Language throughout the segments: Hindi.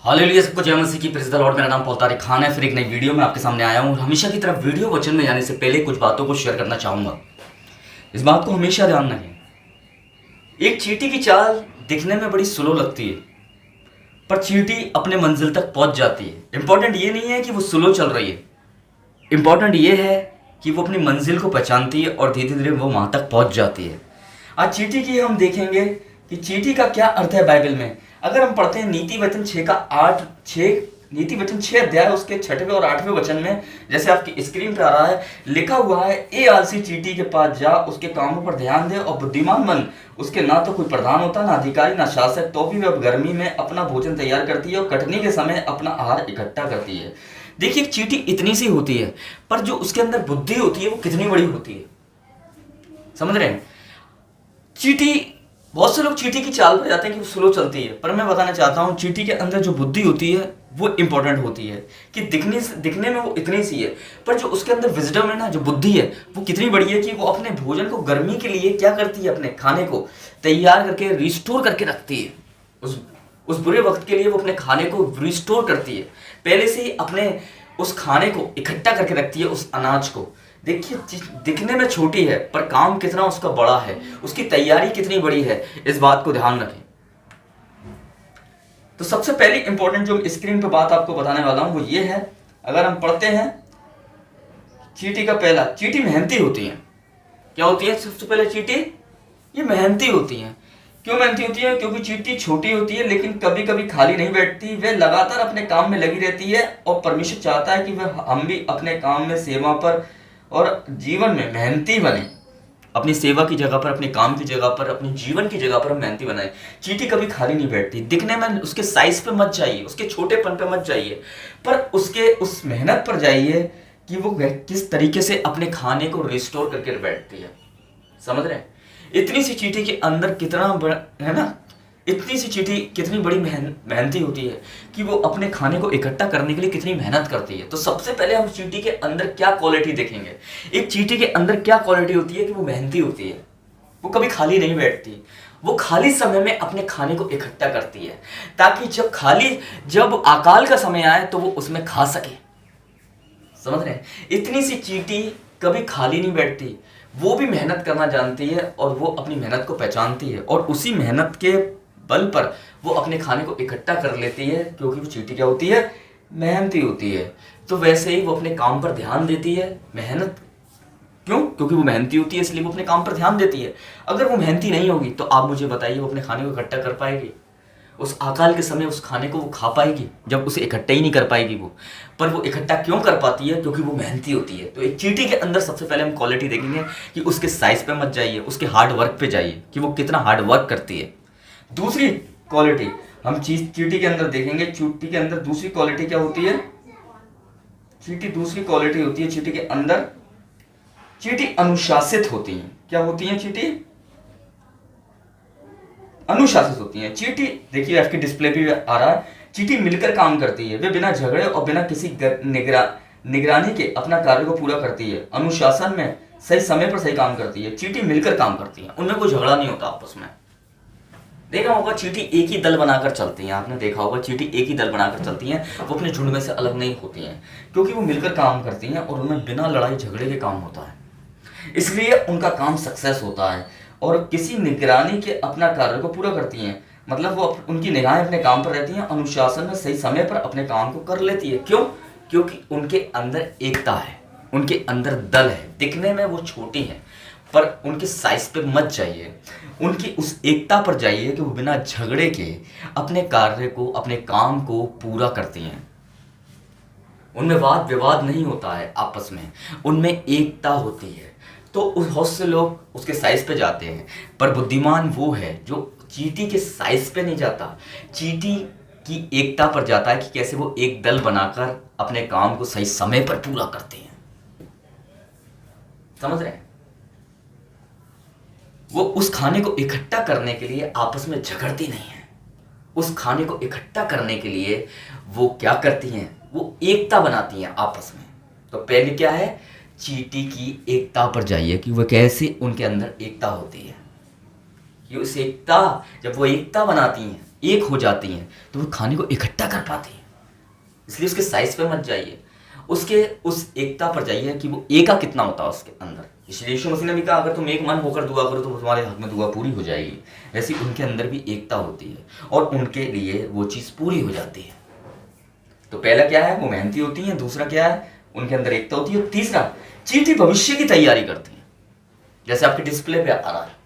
हालेलुया, सबको जय मसीह की प्रेज़ द लॉर्ड। मेरा नाम पॉल तारिक खान है। फिर एक नई वीडियो में आपके सामने आया हूँ। हमेशा की तरह वीडियो वचन में जाने से पहले कुछ बातों को शेयर करना चाहूँगा। इस बात को हमेशा ध्यान रखें, एक चींटी की चाल दिखने में बड़ी स्लो लगती है, पर चींटी अपने मंजिल तक पहुँच जाती है। इंपॉर्टेंट ये नहीं है कि वो स्लो चल रही है, इंपॉर्टेंट ये है कि वो अपनी मंजिल को पहचानती है और धीरे धीरे वो वहाँ तक पहुँच जाती है। आज चींटी की हम देखेंगे कि चींटी का क्या अर्थ है बाइबल में। अगर हम पढ़ते हैं नीति वचन 6 अध्याय उसके 6वें और 8वें वचन में, जैसे आपकी स्क्रीन पे आ रहा है, लिखा हुआ है, ए आलसी चींटी के पास जा, उसके कामों पर ध्यान दे, और बुद्धिमान मन उसके ना तो कोई प्रधान होता, ना अधिकारी, ना शासक, तो भी वह गर्मी में अपना भोजन तैयार करती है और कटनी के समय अपना आहार इकट्ठा करती है। देखिए, चींटी इतनी सी होती है, पर जो उसके अंदर बुद्धि होती है वो कितनी बड़ी होती है। समझ रहे हैं? चींटी, बहुत से लोग चींटी की चाल पर जाते हैं कि वो स्लो चलती है, पर मैं बताना चाहता हूँ चींटी के अंदर जो बुद्धि होती है वो इंपॉर्टेंट होती है। कि दिखने में वो इतनी सी है, पर जो उसके अंदर विजडम है ना, जो बुद्धि है, वो कितनी बड़ी है कि वो अपने भोजन को गर्मी के लिए क्या करती है, अपने खाने को तैयार करके रिस्टोर करके रखती है। उस बुरे वक्त के लिए वो अपने खाने को रिस्टोर करती है, पहले से ही अपने उस खाने को इकट्ठा करके रखती है, उस अनाज को। देखिए, दिखने में छोटी है पर काम कितना उसका बड़ा है, उसकी तैयारी कितनी बड़ी है, इस बात को ध्यान रखें। तो सबसे पहली इंपॉर्टेंट जो स्क्रीन पे बात आपको बताने वाला हूं वो ये है। अगर हम पढ़ते हैं चींटी का पहला, चींटी मेहनती होती है। क्या होती है? सबसे पहले चींटी ये मेहनती होती है। क्यों मेहनती होती है? क्योंकि चींटी छोटी होती है लेकिन कभी कभी खाली नहीं बैठती, वह लगातार अपने काम में लगी रहती है, और परमेश्वर चाहता है कि वह हम भी अपने काम में, सेवा पर और जीवन में मेहनती बने। अपनी सेवा की जगह पर, अपने काम की जगह पर, अपने जीवन की जगह पर हम मेहनती बनाए। चींटी कभी खाली नहीं बैठती। दिखने में उसके साइज पे मत जाइए, उसके छोटेपन पे मत जाइए, पर उसके उस मेहनत पर जाइए कि वो किस तरीके से अपने खाने को रिस्टोर करके बैठती है। समझ रहे हैं? इतनी सी चींटी के अंदर कितना बड़ा है ना, इतनी सी चींटी कितनी बड़ी मेहनती होती है कि वो अपने खाने को इकट्ठा करने के लिए कितनी मेहनत करती है। तो सबसे पहले हम चींटी के अंदर क्या क्वालिटी देखेंगे। एक चींटी के अंदर क्या क्वालिटी होती है कि वो मेहनती होती है, वो कभी खाली नहीं बैठती, वो खाली समय में अपने खाने को इकट्ठा करती है, ताकि जब अकाल का समय आए तो वो उसमें खा सके। समझ रहे हैं? इतनी सी चींटी कभी खाली नहीं बैठती, वो भी मेहनत करना जानती है, और वो अपनी मेहनत को पहचानती है, और उसी मेहनत के बल पर वो अपने खाने को इकट्ठा कर लेती है, क्योंकि वो चींटी क्या होती है? मेहनती होती है। तो वैसे ही वो अपने काम पर ध्यान देती है। मेहनत क्यों? क्योंकि वो मेहनती होती है, इसलिए वो अपने काम पर ध्यान देती है। अगर वो मेहनती नहीं होगी तो आप मुझे बताइए, वो अपने खाने को इकट्ठा कर पाएगी? उस अकाल के समय उस खाने को वो खा पाएगी जब उसे इकट्ठा ही नहीं कर पाएगी वो? पर वो इकट्ठा क्यों कर पाती है? क्योंकि वो मेहनती होती है। तो एक चींटी के अंदर सबसे पहले हम क्वालिटी देखेंगे कि उसके साइज पे मत जाइए, उसके हार्ड वर्क पे जाइए कि वो कितना हार्ड वर्क करती है। दूसरी क्वालिटी हम चींटी के अंदर देखेंगे। चींटी के अंदर दूसरी क्वालिटी क्या होती है? दूसरी क्वालिटी होती है चींटी के अंदर, चींटी अनुशासित होती है। क्या होती है? चींटी अनुशासित होती है। चींटी, देखिए आपकी डिस्प्ले पे आ रहा है, चींटी मिलकर काम करती है। वे बिना झगड़े और बिना किसी निगरानी के अपना कार्य को पूरा करती है। अनुशासन में सही समय पर सही काम करती है। चींटी मिलकर काम करती है, उनमें कोई झगड़ा नहीं होता आपस में। देखा होगा चींटी एक ही दल बनाकर चलती हैं। आपने देखा होगा चींटी एक ही दल बनाकर चलती हैं, वो अपने झुंड में से अलग नहीं होती हैं, क्योंकि वो मिलकर काम करती हैं और उनमें बिना लड़ाई झगड़े के काम होता है, इसलिए उनका काम सक्सेस होता है। और किसी निगरानी के अपना कार्य को पूरा करती हैं, मतलब वो उनकी निगाहें अपने काम पर रहती हैं। अनुशासन में सही समय पर अपने काम को कर लेती है। क्यों? क्योंकि उनके अंदर एकता है, उनके अंदर दल है। दिखने में वो छोटी है, पर उनके साइज पे मत जाइए, उनकी उस एकता पर जाइए कि वो बिना झगड़े के अपने कार्य को, अपने काम को पूरा करती हैं। उनमें वाद विवाद नहीं होता है आपस में, उनमें एकता होती है। तो बहुत से लोग उसके साइज पे जाते हैं, पर बुद्धिमान वो है जो चींटी के साइज पे नहीं जाता, चींटी की एकता पर जाता है कि कैसे वो एक दल बनाकर अपने काम को सही समय पर पूरा करते हैं। समझ रहे हैं? वो उस खाने को इकट्ठा करने के लिए आपस में झगड़ती नहीं है। उस खाने को इकट्ठा करने के लिए वो क्या करती हैं? वो एकता बनाती हैं आपस में। तो पहले क्या है? चींटी की एकता पर जाइए कि वह कैसे उनके अंदर एकता होती है। कि उस एकता, जब वो एकता बनाती हैं एक हो जाती हैं तो वो खाने को इकट्ठा कर पाती हैं। इसलिए उसके साइज पे मत जाइए, उसके उस एकता पर जाइए कि वो एका कितना होता है उसके अंदर। इसलिए यीशु मसीह ने भी कहा अगर तुम एक मन होकर दुआ करो तो तुम्हारे हक में दुआ पूरी हो जाएगी। वैसे उनके अंदर भी एकता होती है और उनके लिए वो चीज़ पूरी हो जाती है। तो पहला क्या है, वो मेहनती होती हैं। दूसरा क्या है, उनके अंदर एकता होती है। तीसरा, चींटी भविष्य की तैयारी करती हैं। जैसे आपके डिस्प्ले पे आ रहा है,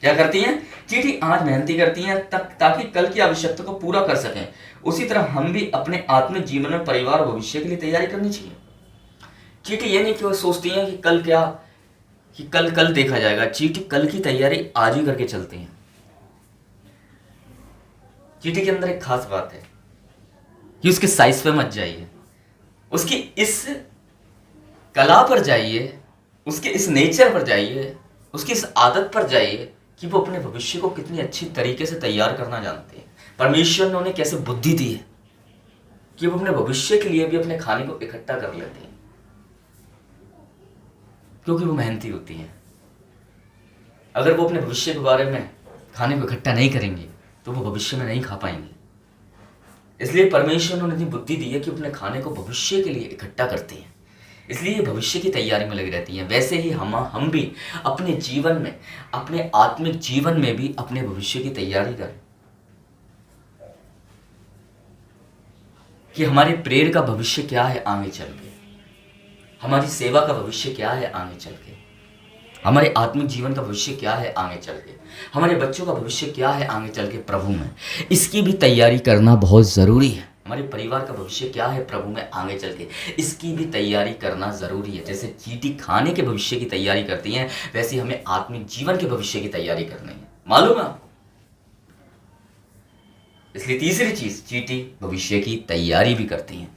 क्या करती हैं, चींटी आज मेहनती करती हैं ताकि कल की आवश्यकता को पूरा कर सकें। उसी तरह हम भी अपने आत्मिक जीवन में परिवार और भविष्य के लिए तैयारी करनी चाहिए। चींटी ये नहीं कि वो सोचती हैं कि कल क्या, कि कल देखा जाएगा। चींटी कल की तैयारी आज ही करके चलती हैं। चींटी के अंदर एक खास बात है कि उसके साइज पे मत जाइए, उसकी इस कला पर जाइए, उसके इस नेचर पर जाइए, उसकी इस आदत पर जाइए कि वो अपने भविष्य को कितनी अच्छी तरीके से तैयार करना जानते हैं। परमेश्वर ने उन्हें कैसे बुद्धि दी है कि वो अपने भविष्य के लिए भी अपने खाने को इकट्ठा कर लेते हैं, क्योंकि वो मेहनती होती हैं। अगर वो अपने भविष्य के बारे में खाने को इकट्ठा नहीं करेंगे तो वो भविष्य में नहीं खा पाएंगे। इसलिए परमेश्वर ने उन्हें इतनी बुद्धि दी है कि अपने खाने को भविष्य के लिए इकट्ठा करते हैं। इसलिए ये भविष्य की तैयारी में लगी रहती हैं। वैसे ही हम भी अपने जीवन में, अपने आत्मिक जीवन में भी अपने भविष्य की तैयारी करें कि हमारे प्रेयर का भविष्य क्या है आगे चल के, हमारी सेवा का भविष्य क्या है आगे चल के, हमारे आत्मिक जीवन का भविष्य क्या है आगे चल के, हमारे बच्चों का भविष्य क्या है आगे चल के प्रभु में। इसकी भी तैयारी करना बहुत ज़रूरी है। हमारे परिवार का भविष्य क्या है प्रभु में आगे चल के, इसकी भी तैयारी करना ज़रूरी है। जैसे चींटी खाने के भविष्य की तैयारी करती हैं, वैसे हमें आत्मिक जीवन के भविष्य की तैयारी करनी है। मालूम है आपको? इसलिए तीसरी चीज़, चींटी भविष्य की तैयारी भी करती हैं।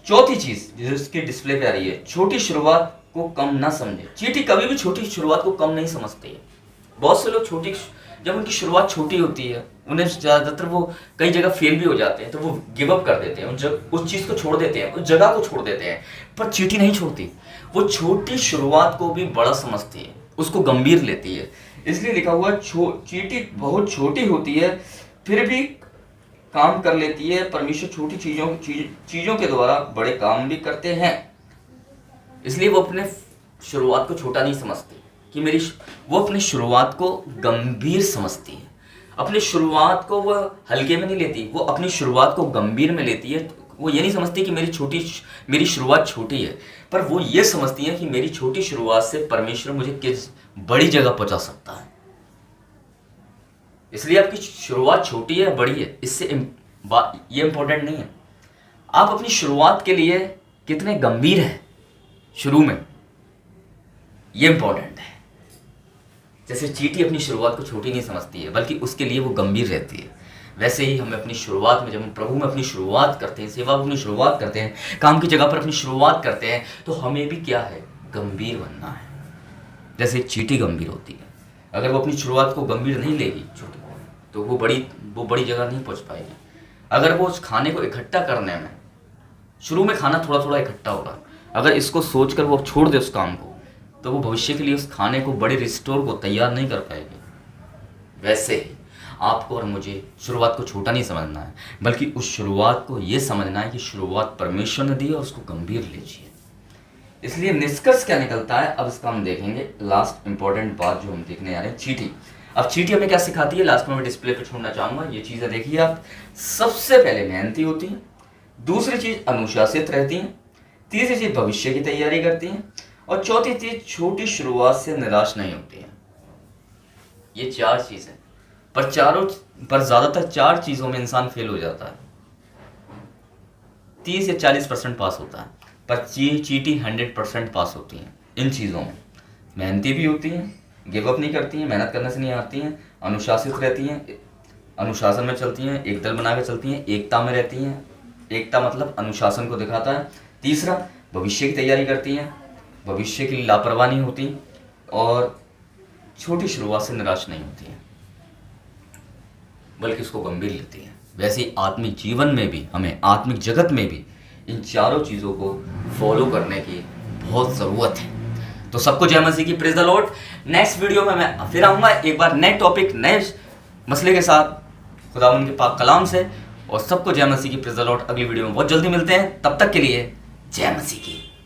चौथी चीज़ जिसकी डिस्प्ले पे आ रही है, छोटी शुरुआत को कम ना समझे। चींटी कभी भी छोटी शुरुआत को कम नहीं समझती है। बहुत से लोग जब उनकी शुरुआत छोटी होती है, उन्हें ज़्यादातर वो कई जगह फेल भी हो जाते हैं तो वो गिव अप कर देते हैं, उस चीज़ को छोड़ देते हैं, उस जगह को छोड़ देते हैं। पर चींटी नहीं छोड़ती, वो छोटी शुरुआत को भी बड़ा समझती है, उसको गंभीर लेती है। इसलिए लिखा हुआ चींटी बहुत छोटी होती है फिर भी काम कर लेती है। परमेश्वर छोटी चीज़ों के द्वारा बड़े काम भी करते हैं। इसलिए वो अपने शुरुआत को छोटा नहीं समझती कि वो अपनी शुरुआत को गंभीर समझती है। अपनी शुरुआत को वो हल्के में नहीं लेती, वो अपनी शुरुआत को गंभीर में लेती है। वो ये नहीं समझती कि मेरी शुरुआत छोटी है, पर वो ये समझती है कि मेरी छोटी शुरुआत से परमेश्वर मुझे किस बड़ी जगह पहुंचा सकता है। इसलिए आपकी शुरुआत छोटी है बड़ी है, इससे ये इंपॉर्टेंट नहीं है। आप अपनी शुरुआत के लिए कितने गंभीर हैं शुरू में, ये इंपॉर्टेंट है। जैसे चींटी अपनी शुरुआत को छोटी नहीं समझती है, बल्कि उसके लिए वो गंभीर रहती है, वैसे ही हमें अपनी शुरुआत में, जब हम प्रभु में अपनी शुरुआत करते हैं, सेवा में अपनी शुरुआत करते हैं, काम की जगह पर अपनी शुरुआत करते हैं, तो हमें भी क्या है, गंभीर बनना है। जैसे चींटी गंभीर होती है, अगर वो अपनी शुरुआत को गंभीर नहीं लेगी छोटी, तो वो बड़ी जगह नहीं पहुंच पाएगी। अगर वो उस खाने को इकट्ठा करने में, शुरू में खाना थोड़ा थोड़ा इकट्ठा होगा, अगर इसको सोचकर वो छोड़ दे उस काम को, तो वो भविष्य के लिए उस खाने को, बड़े रिस्टोर को तैयार नहीं कर पाएगी। वैसे ही आपको और मुझे शुरुआत को छोटा नहीं समझना है, बल्कि उस शुरुआत को ये समझना है कि शुरुआत परमेश्वर ने दी है और उसको गंभीर लीजिए। इसलिए निष्कर्ष क्या निकलता है, अब इसका हम देखेंगे। लास्ट इंपॉर्टेंट बात जो हम देखने आ रहे हैं, चींटी। अब चींटी हमें क्या सिखाती है, लास्ट में मैं डिस्प्ले पे छोड़ना चाहूँगा। ये चीज़ें देखिए आप। सबसे पहले मेहनती होती हैं, दूसरी चीज़ अनुशासित रहती हैं, तीसरी चीज़ भविष्य की तैयारी करती हैं, और चौथी चीज़ छोटी शुरुआत से निराश नहीं होती हैं। ये चार चीज़ें, पर ज़्यादातर चार चीज़ों में इंसान फेल हो जाता है। 30 या 40% पास होता है, पर चींटी 100% पास होती हैं इन चीज़ों में। मेहनती भी होती हैं, गिव अप नहीं करती हैं, मेहनत करने से नहीं आती हैं, अनुशासित रहती हैं, अनुशासन में चलती हैं, एक दल बना के चलती हैं, एकता में रहती हैं। एकता मतलब अनुशासन को दिखाता है। तीसरा, भविष्य की तैयारी करती हैं, भविष्य की लापरवाही नहीं होती, और छोटी शुरुआत से निराश नहीं होती हैं, बल्कि उसको गंभीर लेती हैं। वैसे ही आत्मिक जीवन में भी, हमें आत्मिक जगत में भी इन चारों चीज़ों को फॉलो करने की बहुत ज़रूरत है। तो सबको जय मसीह की, praise the Lord. Next video में मैं फिर आऊँगा एक बार नए टॉपिक, नए मसले के साथ, खुदावंद के पाक कलाम से। और सबको जय मसीह की, प्रेज द लॉर्ड। अगली वीडियो में बहुत जल्दी मिलते हैं, तब तक के लिए जय मसीह की।